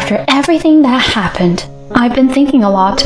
After everything that happened, I've been thinking a lot.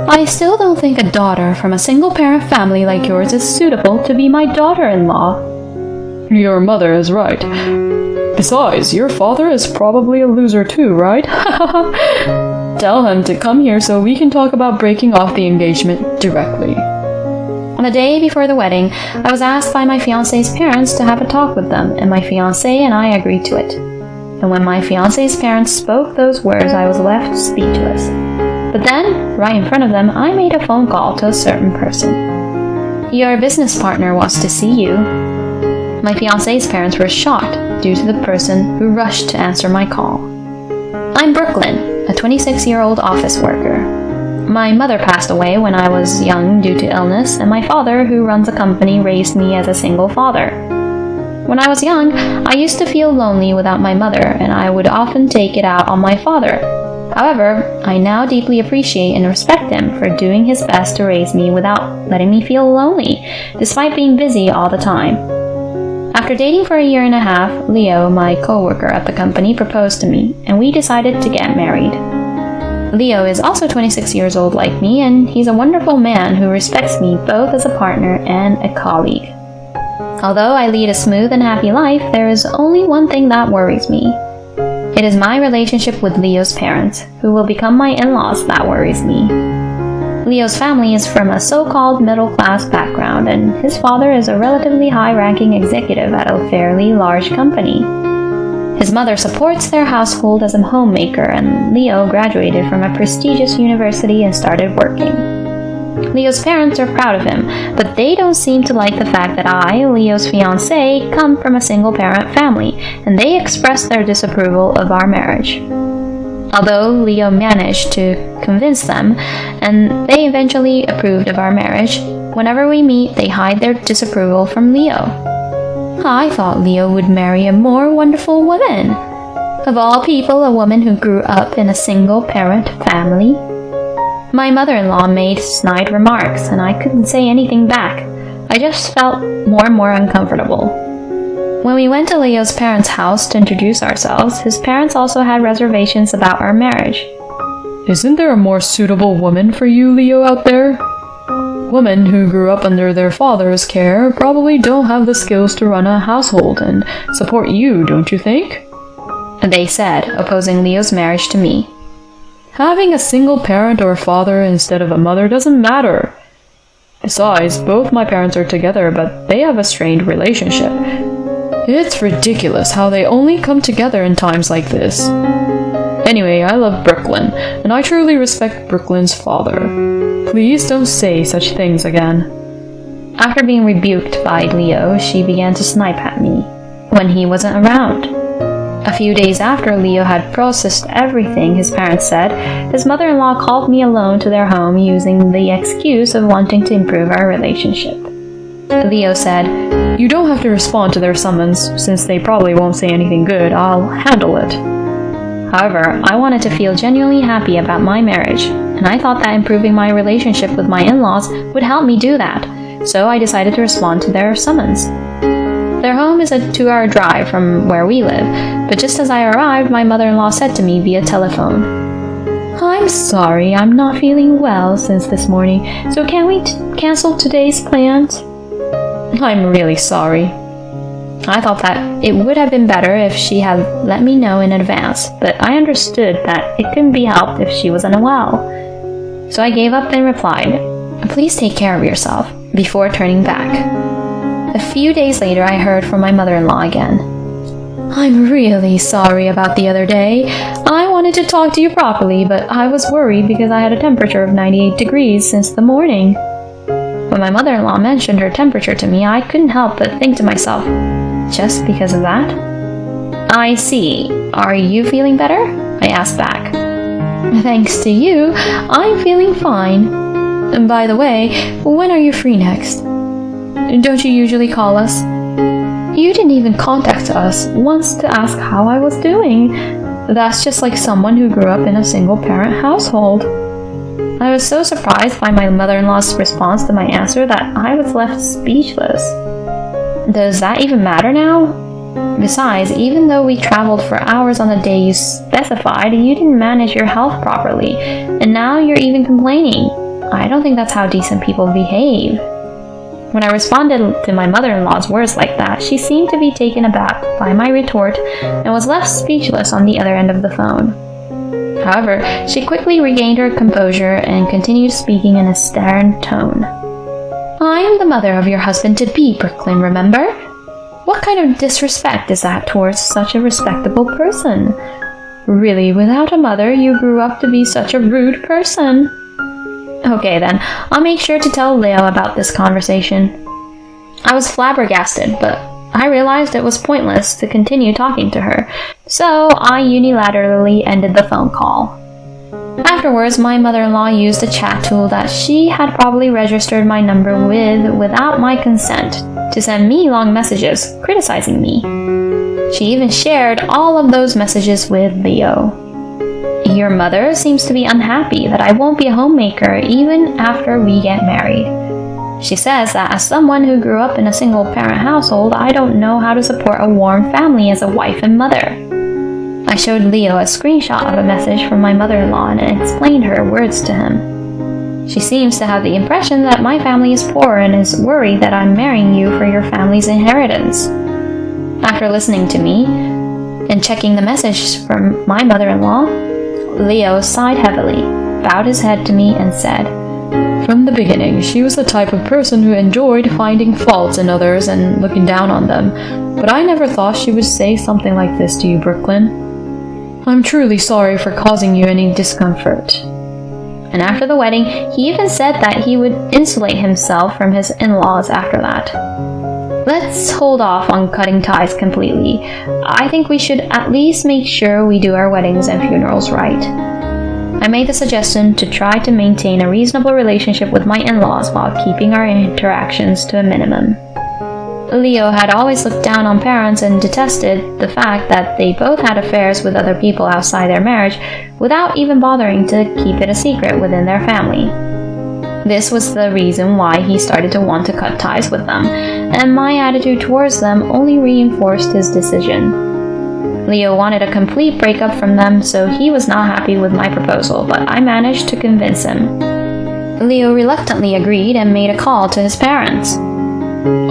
I still don't think a daughter from a single-parent family like yours is suitable to be my daughter-in-law. Your mother is right. Besides, your father is probably a loser too, right? Tell him to come here so we can talk about breaking off the engagement directly. On the day before the wedding, I was asked by my fiancé's parents to have a talk with them, and my fiancé and I agreed to it. And when my fiancé's parents spoke those words, I was left speechless. But then, right in front of them, I made a phone call to a certain person. Your business partner wants to see you. My fiancé's parents were shocked due to the person who rushed to answer my call. I'm Brooklyn, a 26-year-old office worker. My mother passed away when I was young due to illness, and my father, who runs a company, raised me as a single father. When I was young, I used to feel lonely without my mother, and I would often take it out on my father. However, I now deeply appreciate and respect him for doing his best to raise me without letting me feel lonely, despite being busy all the time. After dating for a year and a half, Leo, my coworker at the company, proposed to me, and we decided to get married. Leo is also 26 years old like me, and he's a wonderful man who respects me both as a partner and a colleague. Although I lead a smooth and happy life, there is only one thing that worries me. It is my relationship with Leo's parents, who will become my in-laws, that worries me. Leo's family is from a so-called middle-class background, and his father is a relatively high-ranking executive at a fairly large company. His mother supports their household as a homemaker, and Leo graduated from a prestigious university and started working. Leo's parents are proud of him, but they don't seem to like the fact that I, Leo's fiancé, come from a single-parent family, and they express their disapproval of our marriage. Although Leo managed to convince them, and they eventually approved of our marriage, whenever we meet, they hide their disapproval from Leo. I thought Leo would marry a more wonderful woman. Of all people, a woman who grew up in a single-parent family. My mother-in-law made snide remarks, and I couldn't say anything back. I just felt more and more uncomfortable. When we went to Leo's parents' house to introduce ourselves, his parents also had reservations about our marriage. Isn't there a more suitable woman for you, Leo, out there? Women who grew up under their father's care probably don't have the skills to run a household and support you, don't you think? They said, opposing Leo's marriage to me. Having a single parent or father instead of a mother doesn't matter. Besides, both my parents are together, but they have a strained relationship. It's ridiculous how they only come together in times like this. Anyway, I love Brooklyn, and I truly respect Brooklyn's father. Please don't say such things again. After being rebuked by Leo, she began to snipe at me when he wasn't around. A few days after Leo had processed everything his parents said, his mother-in-law called me alone to their home using the excuse of wanting to improve our relationship. Leo said, "You don't have to respond to their summons, since they probably won't say anything good. I'll handle it." However, I wanted to feel genuinely happy about my marriage, and I thought that improving my relationship with my in-laws would help me do that, so I decided to respond to their summons. Their home is a 2-hour drive from where we live, but just as I arrived, my mother-in-law said to me via telephone, "I'm sorry, I'm not feeling well since this morning, so can we cancel today's plans?" I'm really sorry. I thought that it would have been better if she had let me know in advance, but I understood that it couldn't be helped if she was unwell. So I gave up and replied, "Please take care of yourself," before turning back. A few days later, I heard from my mother-in-law again. "I'm really sorry about the other day. I wanted to talk to you properly, but I was worried because I had a temperature of 98 degrees since the morning." When my mother-in-law mentioned her temperature to me, I couldn't help but think to myself, just because of that? "I see. Are you feeling better?" I asked back. "Thanks to you, I'm feeling fine. And by the way, when are you free next? Don't you usually call us? You didn't even contact us once to ask how I was doing. That's just like someone who grew up in a single-parent household." I was so surprised by my mother-in-law's response to my answer that I was left speechless. Does that even matter now? Besides, even though we traveled for hours on the day you specified, you didn't manage your health properly, and now you're even complaining. I don't think that's how decent people behave." When I responded to my mother-in-law's words like that, she seemed to be taken aback by my retort and was left speechless on the other end of the phone. However, she quickly regained her composure and continued speaking in a stern tone. "I am the mother of your husband-to-be, Brooklyn, remember? What kind of disrespect is that towards such a respectable person? Really, without a mother, you grew up to be such a rude person." Okay then, I'll make sure to tell Leo about this conversation. I was flabbergasted, but I realized it was pointless to continue talking to her, so I unilaterally ended the phone call. Afterwards, my mother-in-law used a chat tool that she had probably registered my number without my consent to send me long messages criticizing me. She even shared all of those messages with Leo. "Your mother seems to be unhappy that I won't be a homemaker even after we get married. She says that as someone who grew up in a single-parent household, I don't know how to support a warm family as a wife and mother." I showed Leo a screenshot of a message from my mother-in-law and explained her words to him. "She seems to have the impression that my family is poor and is worried that I'm marrying you for your family's inheritance." After listening to me and checking the message from my mother-in-law, Leo sighed heavily, bowed his head to me, and said, From the beginning, she was the type of person who enjoyed finding faults in others and looking down on them, but I never thought she would say something like this to you, Brooklyn. I'm truly sorry for causing you any discomfort." And after the wedding, he even said that he would insulate himself from his in-laws after that. Let's hold off on cutting ties completely. I think we should at least make sure we do our weddings and funerals right. I made the suggestion to try to maintain a reasonable relationship with my in-laws while keeping our interactions to a minimum. Leo had always looked down on parents and detested the fact that they both had affairs with other people outside their marriage without even bothering to keep it a secret within their family. This was the reason why he started to want to cut ties with them, and my attitude towards them only reinforced his decision. Leo wanted a complete breakup from them, so he was not happy with my proposal, but I managed to convince him. Leo reluctantly agreed and made a call to his parents.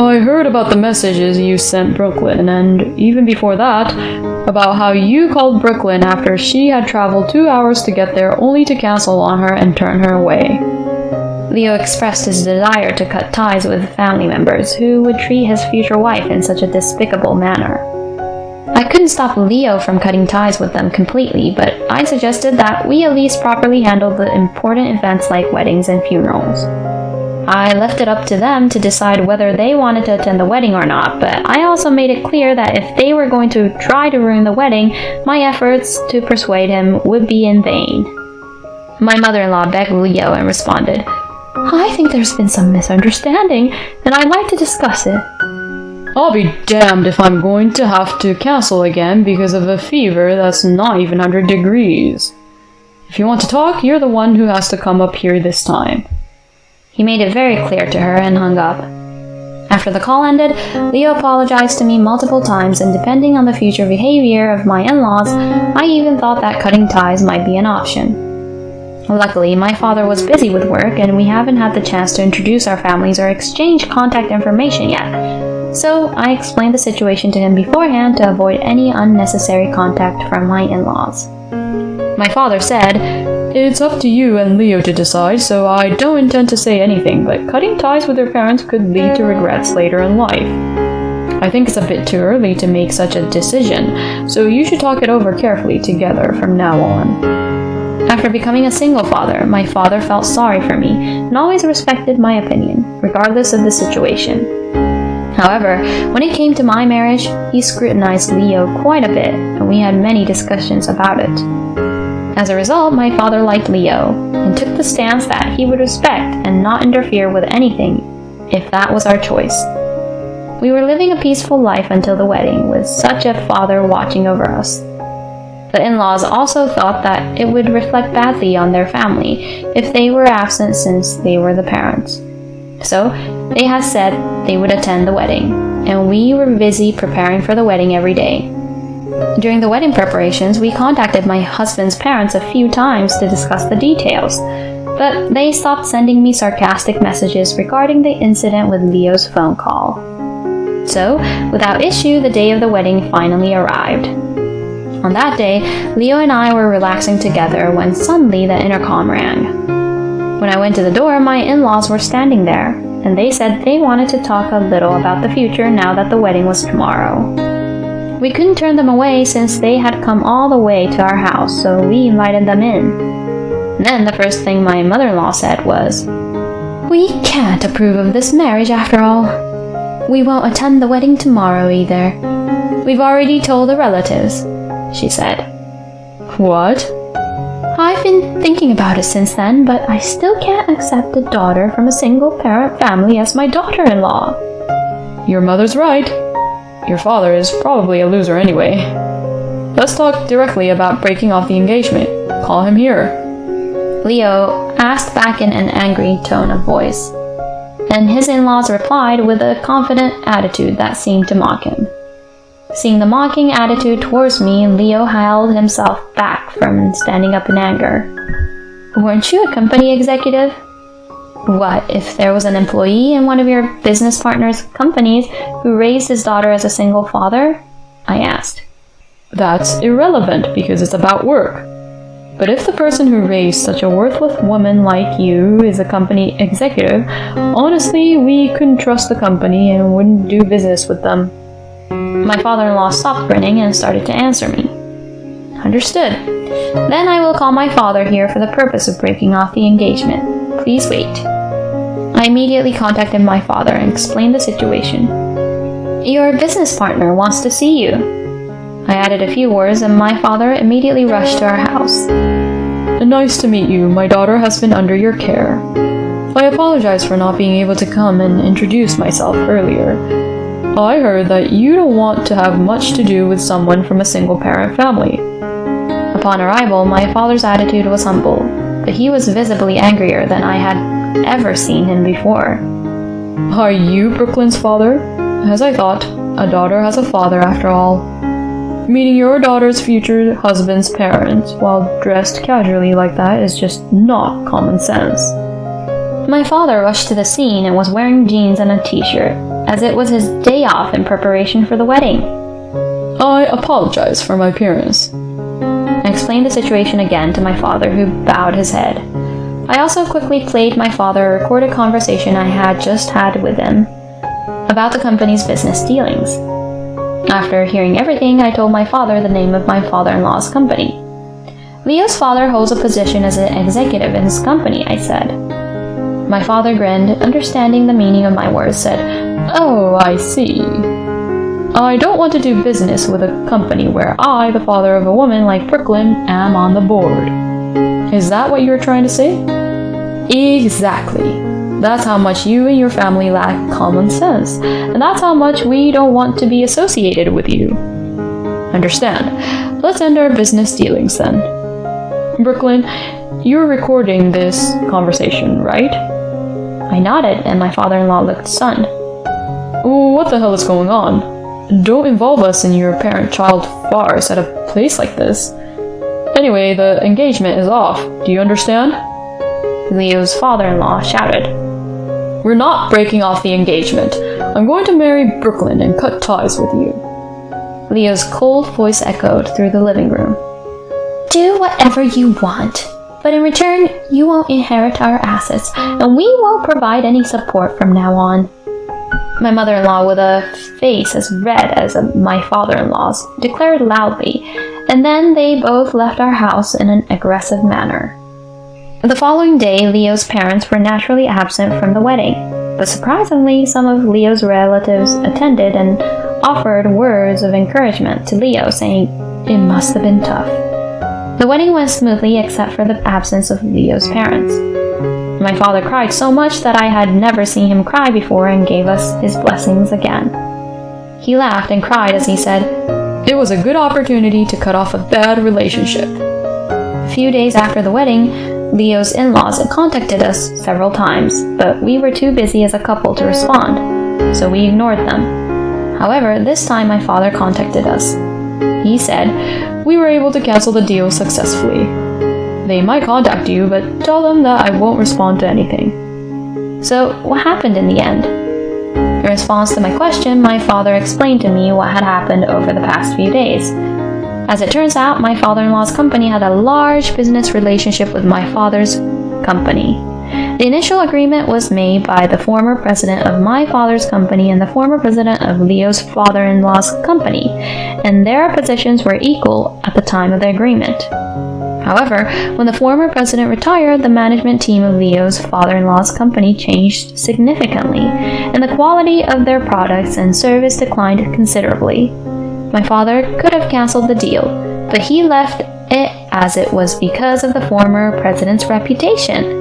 I heard about the messages you sent Brooklyn, and even before that, about how you called Brooklyn after she had traveled 2 hours to get there only to cancel on her and turn her away. Leo expressed his desire to cut ties with family members who would treat his future wife in such a despicable manner. I couldn't stop Leo from cutting ties with them completely, but I suggested that we at least properly handle the important events like weddings and funerals. I left it up to them to decide whether they wanted to attend the wedding or not, but I also made it clear that if they were going to try to ruin the wedding, my efforts to persuade him would be in vain. My mother-in-law begged Leo and responded, "I think there's been some misunderstanding, and I'd like to discuss it." I'll be damned if I'm going to have to cancel again because of a fever that's not even 100 degrees. If you want to talk, you're the one who has to come up here this time. He made it very clear to her and hung up. After the call ended, Leo apologized to me multiple times, and depending on the future behavior of my in-laws, I even thought that cutting ties might be an option. Luckily, my father was busy with work, and we haven't had the chance to introduce our families or exchange contact information yet, so I explained the situation to him beforehand to avoid any unnecessary contact from my in-laws. My father said, It's up to you and Leo to decide, so I don't intend to say anything, but cutting ties with their parents could lead to regrets later in life. I think it's a bit too early to make such a decision, so you should talk it over carefully together from now on. After becoming a single father, my father felt sorry for me and always respected my opinion, regardless of the situation. However, when it came to my marriage, he scrutinized Leo quite a bit, and we had many discussions about it. As a result, my father liked Leo, and took the stance that he would respect and not interfere with anything if that was our choice. We were living a peaceful life until the wedding, with such a father watching over us. The in-laws also thought that it would reflect badly on their family if they were absent since they were the parents. So, they had said they would attend the wedding, and we were busy preparing for the wedding every day. During the wedding preparations, we contacted my husband's parents a few times to discuss the details, but they stopped sending me sarcastic messages regarding the incident with Leo's phone call. So, without issue, the day of the wedding finally arrived. On that day, Leo and I were relaxing together when suddenly the intercom rang. When I went to the door, my in-laws were standing there, and they said they wanted to talk a little about the future now that the wedding was tomorrow. We couldn't turn them away since they had come all the way to our house, so we invited them in. Then the first thing my mother-in-law said was, "We can't approve of this marriage after all. We won't attend the wedding tomorrow either. We've already told the relatives," she said. What? I've been thinking about it since then, but I still can't accept a daughter from a single-parent family as my daughter-in-law. Your mother's right. Your father is probably a loser anyway. Let's talk directly about breaking off the engagement. Call him here. Leo asked back in an angry tone of voice, and his in-laws replied with a confident attitude that seemed to mock him. Seeing the mocking attitude towards me, Leo held himself back from standing up in anger. "Weren't you a company executive? What if there was an employee in one of your business partner's companies who raised his daughter as a single father?" I asked. That's irrelevant because it's about work. But if the person who raised such a worthless woman like you is a company executive, honestly, we couldn't trust the company and wouldn't do business with them. My father-in-law stopped grinning and started to answer me. "Understood. Then I will call my father here for the purpose of breaking off the engagement. Please wait." I immediately contacted my father and explained the situation. "Your business partner wants to see you." I added a few words and my father immediately rushed to our house. Nice to meet you. My daughter has been under your care. I apologize for not being able to come and introduce myself earlier. I heard that you don't want to have much to do with someone from a single-parent family. Upon arrival, my father's attitude was humble, but he was visibly angrier than I had ever seen him before. Are you Brooklyn's father? As I thought, a daughter has a father after all. Meeting your daughter's future husband's parents while dressed casually like that is just not common sense. My father rushed to the scene and was wearing jeans and a t-shirt, as it was his day off in preparation for the wedding. I apologize for my appearance. I explained the situation again to my father, who bowed his head. I also quickly played my father a recorded conversation I had just had with him about the company's business dealings. After hearing everything, I told my father the name of my father-in-law's company. "Leo's father holds a position as an executive in his company," I said. My father grinned, understanding the meaning of my words, said, "Oh, I see. I don't want to do business with a company where I, the father of a woman like Brooklyn, am on the board." Is that what you're trying to say? Exactly. That's how much you and your family lack common sense, and that's how much we don't want to be associated with you. Understand. Let's end our business dealings then. Brooklyn, you're recording this conversation, right? I nodded, and my father-in-law looked stunned. What the hell is going on? Don't involve us in your parent-child farce at a place like this. Anyway, the engagement is off. Do you understand? Leo's father-in-law shouted. We're not breaking off the engagement. I'm going to marry Brooklyn and cut ties with you. Leo's cold voice echoed through the living room. "Do whatever you want, but in return, you won't inherit our assets, and we won't provide any support from now on." My mother-in-law, with a face as red as my father-in-law's, declared loudly, and then they both left our house in an aggressive manner. The following day, Leo's parents were naturally absent from the wedding, but surprisingly, some of Leo's relatives attended and offered words of encouragement to Leo, saying it must have been tough. The wedding went smoothly except for the absence of Leo's parents. My father cried so much that I had never seen him cry before and gave us his blessings again. He laughed and cried as he said, "It was a good opportunity to cut off a bad relationship." A few days after the wedding, Leo's in-laws contacted us several times, but we were too busy as a couple to respond, so we ignored them. However, this time my father contacted us. He said, "We were able to cancel the deal successfully. They might contact you, but tell them that I won't respond to anything." "So, what happened in the end?" In response to my question, my father explained to me what had happened over the past few days. As it turns out, my father-in-law's company had a large business relationship with my father's company. The initial agreement was made by the former president of my father's company and the former president of Leo's father-in-law's company, and their positions were equal at the time of the agreement. However, when the former president retired, the management team of Leo's father-in-law's company changed significantly, and the quality of their products and service declined considerably. My father could have canceled the deal, but he left it as it was because of the former president's reputation.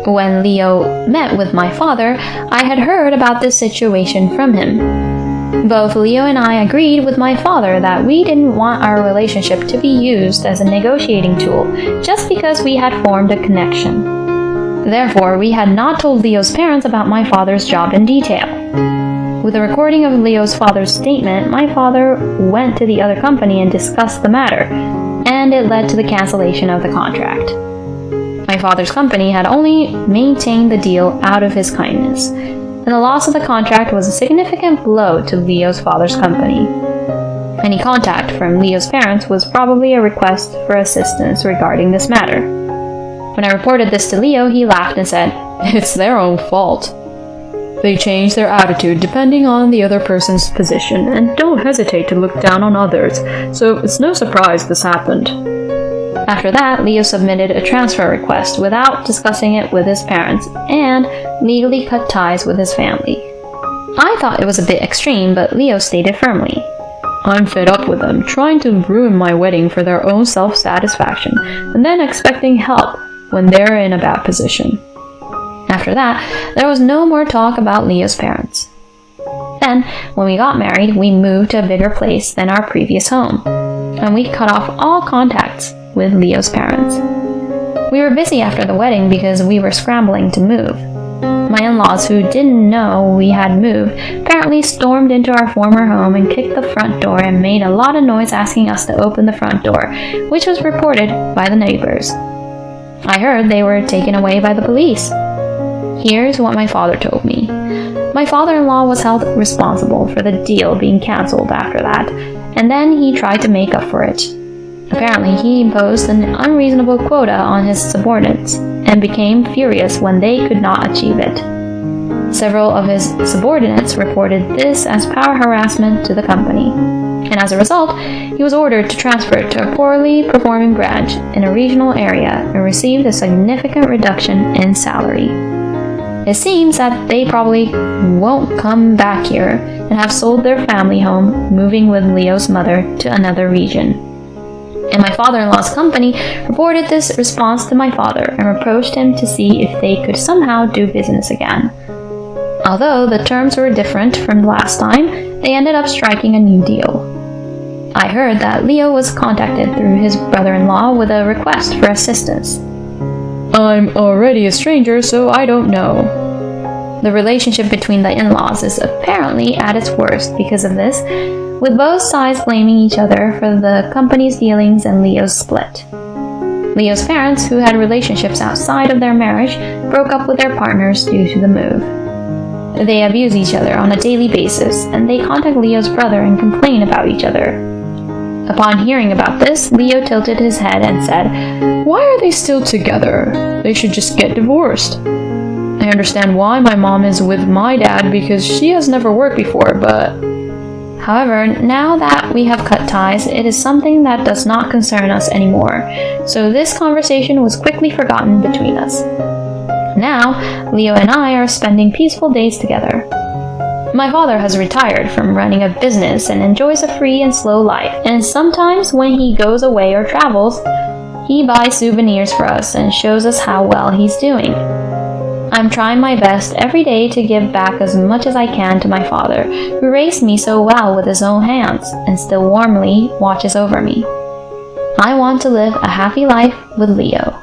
When Leo met with my father, I had heard about this situation from him. Both Leo and I agreed with my father that we didn't want our relationship to be used as a negotiating tool just because we had formed a connection. Therefore, we had not told Leo's parents about my father's job in detail. With a recording of Leo's father's statement, my father went to the other company and discussed the matter, and it led to the cancellation of the contract. My father's company had only maintained the deal out of his kindness, and the loss of the contract was a significant blow to Leo's father's company. Any contact from Leo's parents was probably a request for assistance regarding this matter. When I reported this to Leo, he laughed and said, "It's their own fault. They change their attitude depending on the other person's position and don't hesitate to look down on others, so it's no surprise this happened." After that, Leo submitted a transfer request without discussing it with his parents and legally cut ties with his family. I thought it was a bit extreme, but Leo stated firmly, "I'm fed up with them trying to ruin my wedding for their own self-satisfaction and then expecting help when they're in a bad position." After that, there was no more talk about Leo's parents. Then, when we got married, we moved to a bigger place than our previous home, and we cut off all contacts with Leo's parents. We were busy after the wedding because we were scrambling to move. My in-laws, who didn't know we had moved, apparently stormed into our former home and kicked the front door and made a lot of noise asking us to open the front door, which was reported by the neighbors. I heard they were taken away by the police. Here's what my father told me. My father-in-law was held responsible for the deal being cancelled after that, and then he tried to make up for it. Apparently, he imposed an unreasonable quota on his subordinates and became furious when they could not achieve it. Several of his subordinates reported this as power harassment to the company, and as a result, he was ordered to transfer to a poorly performing branch in a regional area and received a significant reduction in salary. It seems that they probably won't come back here and have sold their family home, moving with Leo's mother to another region. And my father-in-law's company reported this response to my father and approached him to see if they could somehow do business again. Although the terms were different from last time, they ended up striking a new deal. I heard that Leo was contacted through his brother-in-law with a request for assistance. "I'm already a stranger, so I don't know." The relationship between the in-laws is apparently at its worst because of this, with both sides blaming each other for the company's dealings and Leo's split. Leo's parents, who had relationships outside of their marriage, broke up with their partners due to the move. They abuse each other on a daily basis, and they contact Leo's brother and complain about each other. Upon hearing about this, Leo tilted his head and said, "Why are they still together? They should just get divorced. I understand why my mom is with my dad because she has never worked before, but..." However, now that we have cut ties, it is something that does not concern us anymore, so this conversation was quickly forgotten between us. Now, Leo and I are spending peaceful days together. My father has retired from running a business and enjoys a free and slow life, and sometimes when he goes away or travels, he buys souvenirs for us and shows us how well he's doing. I'm trying my best every day to give back as much as I can to my father, who raised me so well with his own hands and still warmly watches over me. I want to live a happy life with Leo.